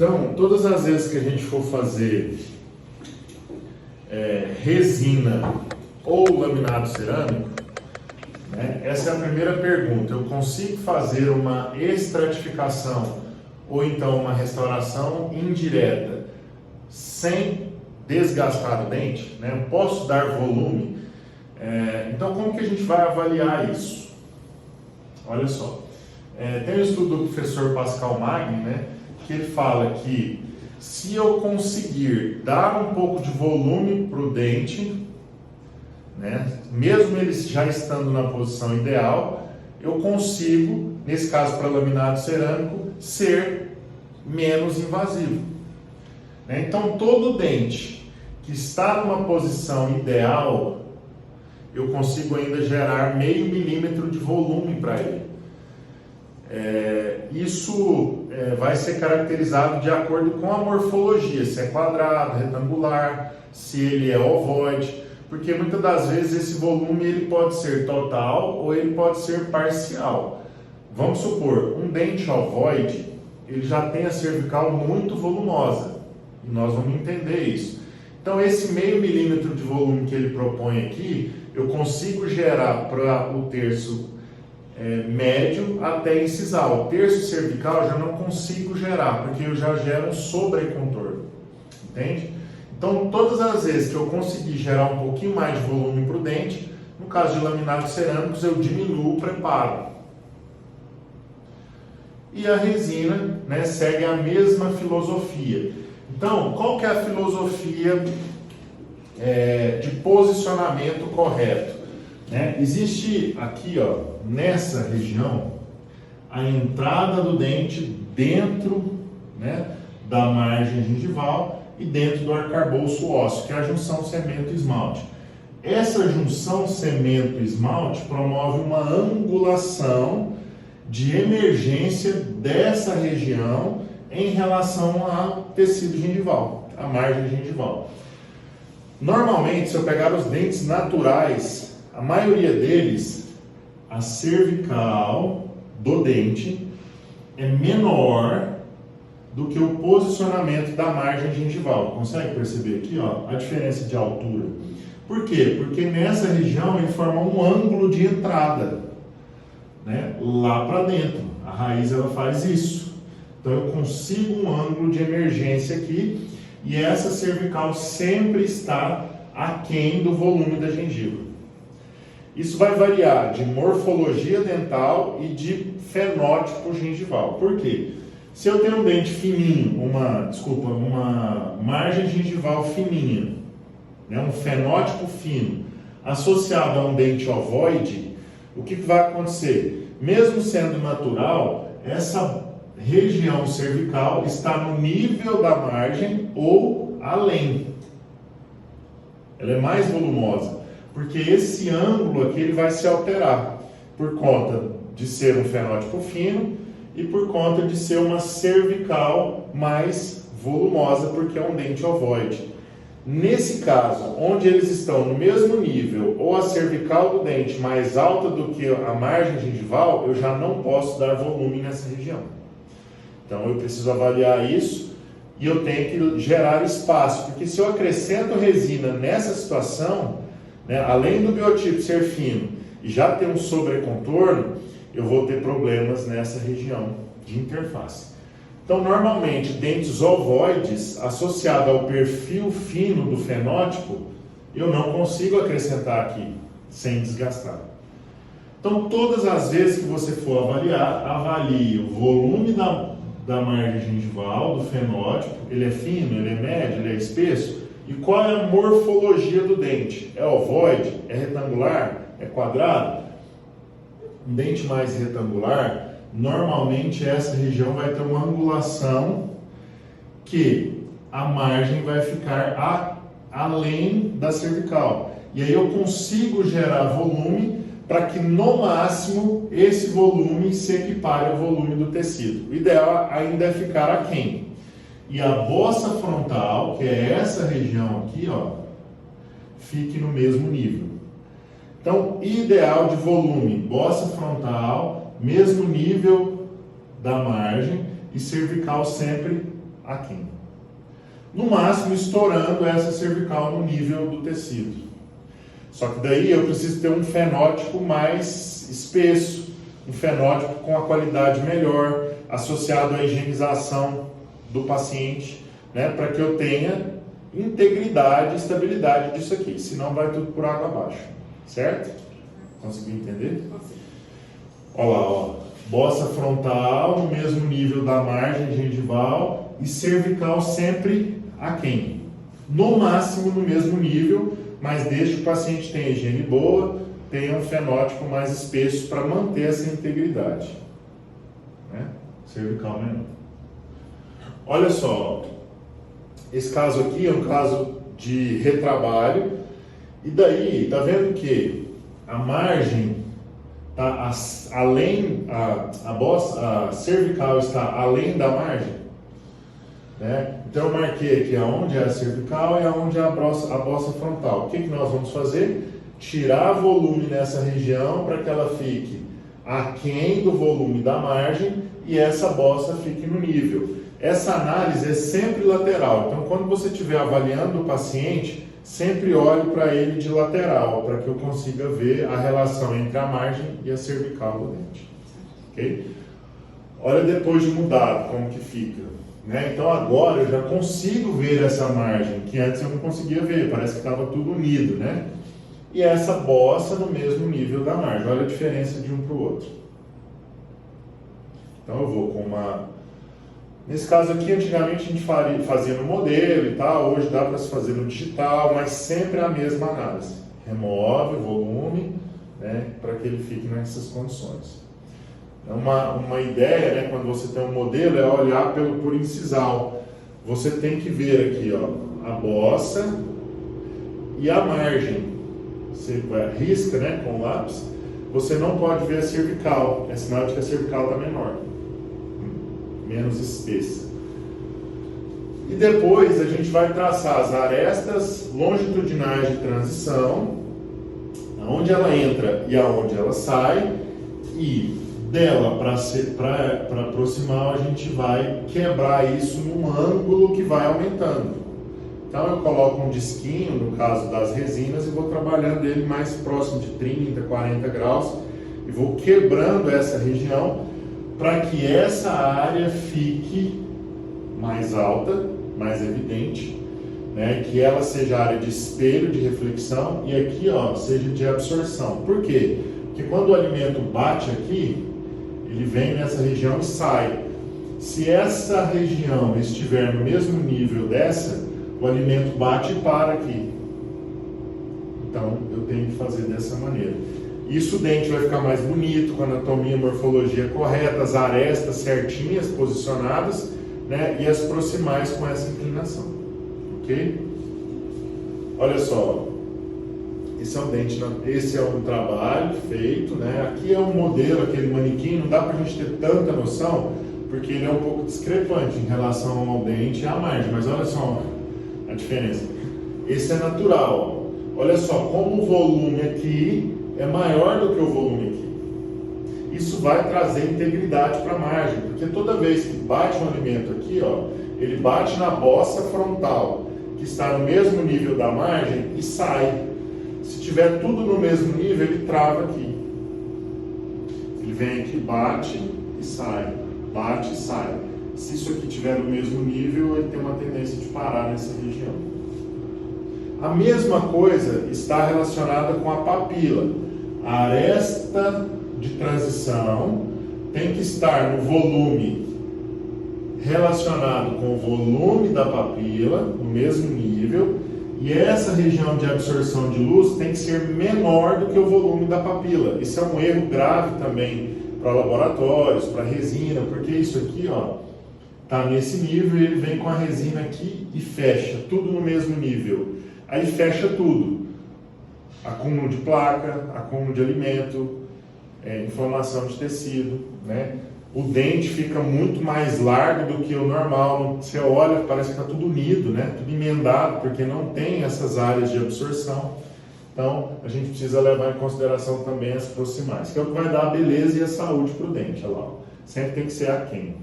Então, todas as vezes que a gente for fazer resina ou laminado cerâmico, né, essa é a primeira pergunta. Eu consigo fazer uma estratificação ou então uma restauração indireta sem desgastar o dente? Né? Eu posso dar volume? Então, como que a gente vai avaliar isso? Olha só, tem um estudo do professor Pascal Magni, né, que ele fala que se eu conseguir dar um pouco de volume para o dente, né, mesmo ele já estando na posição ideal, eu consigo, nesse caso para laminado cerâmico, ser menos invasivo. Né? Então, todo dente que está numa posição ideal, eu consigo ainda gerar meio milímetro de volume para ele. Isso vai ser caracterizado de acordo com a morfologia, se é quadrado, retangular, se ele é ovoide, porque muitas das vezes esse volume ele pode ser total ou ele pode ser parcial. Vamos supor, um dente ovoide, ele já tem a cervical muito volumosa, e nós vamos entender isso. Então esse meio milímetro de volume que ele propõe aqui, eu consigo gerar para o terço médio até incisal. O terço cervical eu já não consigo gerar, porque eu já gero um sobrecontorno, entende? Então, todas as vezes que eu conseguir gerar um pouquinho mais de volume para o dente, no caso de laminados cerâmicos, eu diminuo o preparo. E a resina, né, segue a mesma filosofia. Então, qual que é a filosofia de posicionamento correto? Né? Existe aqui, ó, nessa região, a entrada do dente dentro, né, da margem gengival e dentro do arcabouço ósseo, que é a junção cemento-esmalte. Essa junção cemento-esmalte promove uma angulação de emergência dessa região em relação ao tecido gengival, a margem gengival. Normalmente, se eu pegar os dentes naturais, a maioria deles, a cervical do dente é menor do que o posicionamento da margem gengival. Consegue perceber aqui, ó, a diferença de altura? Por quê? Porque nessa região ele forma um ângulo de entrada, né, lá para dentro. A raiz ela faz isso. Então eu consigo um ângulo de emergência aqui e essa cervical sempre está aquém do volume da gengiva. Isso vai variar de morfologia dental e de fenótipo gengival. Por quê? Se eu tenho um dente fininho, uma margem gengival fininha, né, um fenótipo fino, associado a um dente ovoide, o que vai acontecer? Mesmo sendo natural, essa região cervical está no nível da margem ou além. Ela é mais volumosa, porque esse ângulo aqui ele vai se alterar por conta de ser um fenótipo fino e por conta de ser uma cervical mais volumosa, porque é um dente ovoide. Nesse caso, onde eles estão no mesmo nível ou a cervical do dente mais alta do que a margem gengival, eu já não posso dar volume nessa região. Então eu preciso avaliar isso e eu tenho que gerar espaço, porque se eu acrescento resina nessa situação, né, além do biotipo ser fino e já ter um sobrecontorno, eu vou ter problemas nessa região de interface. Então, normalmente, dentes ovoides, associados ao perfil fino do fenótipo, eu não consigo acrescentar aqui, sem desgastar. Então, todas as vezes que você for avaliar, avalie o volume da margem gengival, do fenótipo, ele é fino, ele é médio, ele é espesso, e qual é a morfologia do dente? É ovoide? É retangular? É quadrado? Um dente mais retangular, normalmente essa região vai ter uma angulação que a margem vai ficar além da cervical. E aí eu consigo gerar volume para que no máximo esse volume se equipare ao volume do tecido. O ideal ainda é ficar aquém. E a bossa frontal, que é essa região aqui, ó, fique no mesmo nível. Então, ideal de volume, bossa frontal, mesmo nível da margem e cervical sempre aquém. No máximo, estourando essa cervical no nível do tecido. Só que daí eu preciso ter um fenótipo mais espesso, um fenótipo com a qualidade melhor, associado à higienização do paciente, né, para que eu tenha integridade e estabilidade disso aqui, senão vai tudo por água abaixo, certo? Conseguiu entender? Olha lá, ó, bossa frontal no mesmo nível da margem gengival e cervical sempre aquém. No máximo no mesmo nível, mas desde que o paciente tenha higiene boa, tenha um fenótipo mais espesso para manter essa integridade, né? Cervical menor. Olha só, esse caso aqui é um caso de retrabalho, e daí, tá vendo que a margem tá além, a cervical está além da margem, né? Então eu marquei aqui aonde é a cervical e aonde é a bossa frontal. O que nós vamos fazer? Tirar volume nessa região para que ela fique aquém do volume da margem e essa bossa fique no nível. Essa análise é sempre lateral, então quando você estiver avaliando o paciente, sempre olhe para ele de lateral, para que eu consiga ver a relação entre a margem e a cervical do dente. Ok? Olha depois de mudado como que fica, né? Então agora eu já consigo ver essa margem, que antes eu não conseguia ver, parece que estava tudo unido, né? E essa bossa no mesmo nível da margem. Olha a diferença de um para o outro. Então eu vou com uma... Nesse caso aqui, antigamente a gente fazia no modelo e tal, hoje dá para se fazer no digital, mas sempre a mesma análise. Remove o volume, né, para que ele fique nessas condições. Uma ideia, né, quando você tem um modelo, é olhar por incisal. Você tem que ver aqui, ó, a bossa e a margem. Você risca, né, com o lápis, você não pode ver a cervical, é sinal de que a cervical está menor, menos espessa. E depois a gente vai traçar as arestas longitudinais de transição, aonde ela entra e aonde ela sai, e dela para proximal a gente vai quebrar isso num ângulo que vai aumentando. Então eu coloco um disquinho, no caso das resinas, e vou trabalhando ele mais próximo de 30, 40 graus, e vou quebrando essa região para que essa área fique mais alta, mais evidente, né? Que ela seja área de espelho, de reflexão, e aqui, ó, seja de absorção. Por quê? Porque quando o alimento bate aqui, ele vem nessa região e sai. Se essa região estiver no mesmo nível dessa, o alimento bate e para aqui. Então, eu tenho que fazer dessa maneira. Isso o dente vai ficar mais bonito, com a anatomia e morfologia correta, as arestas certinhas, posicionadas, né, e as proximais com essa inclinação. Ok? Olha só, esse é um dente, esse é um trabalho feito, né? Aqui é um modelo, aquele manequim, não dá para a gente ter tanta noção, porque ele é um pouco discrepante em relação ao dente e à margem, mas olha só a diferença. Esse é natural. Olha só como o volume aqui é maior do que o volume aqui. Isso vai trazer integridade para a margem, porque toda vez que bate um alimento aqui, ó, ele bate na bossa frontal, que está no mesmo nível da margem, e sai. Se tiver tudo no mesmo nível, ele trava aqui. Ele vem aqui, bate e sai, bate e sai. Se isso aqui estiver no mesmo nível, ele tem uma tendência de parar nessa região. A mesma coisa está relacionada com a papila. A aresta de transição tem que estar no volume relacionado com o volume da papila, no mesmo nível, e essa região de absorção de luz tem que ser menor do que o volume da papila. Isso é um erro grave também para laboratórios, para resina, porque isso aqui, ó, tá nesse nível e ele vem com a resina aqui e fecha, tudo no mesmo nível. Aí fecha tudo. Acúmulo de placa, acúmulo de alimento, inflamação de tecido, né? O dente fica muito mais largo do que o normal. Você olha, parece que está tudo unido, né? Tudo emendado, porque não tem essas áreas de absorção. Então, a gente precisa levar em consideração também as proximais, que é o que vai dar a beleza e a saúde para o dente. Olha lá, sempre tem que ser aquém.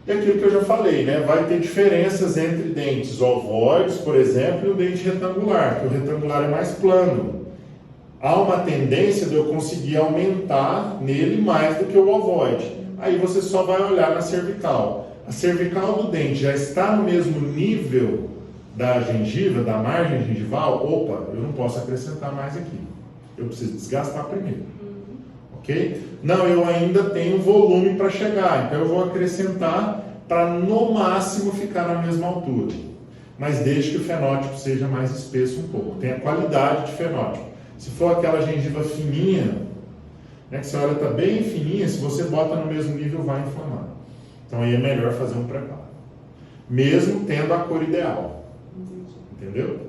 E aquilo que eu já falei, né? Vai ter diferenças entre dentes ovoides, por exemplo, e o dente retangular, que o retangular é mais plano. Há uma tendência de eu conseguir aumentar nele mais do que o ovoide. Aí você só vai olhar na cervical. A cervical do dente já está no mesmo nível da gengiva, da margem gengival? Opa, eu não posso acrescentar mais aqui. Eu preciso desgastar primeiro. Ok? Não, eu ainda tenho volume para chegar, então eu vou acrescentar para no máximo ficar na mesma altura. Mas desde que o fenótipo seja mais espesso um pouco, tenha qualidade de fenótipo. Se for aquela gengiva fininha, né, que você olha está bem fininha, se você bota no mesmo nível vai inflamar. Então aí é melhor fazer um preparo. Mesmo tendo a cor ideal. Entendeu?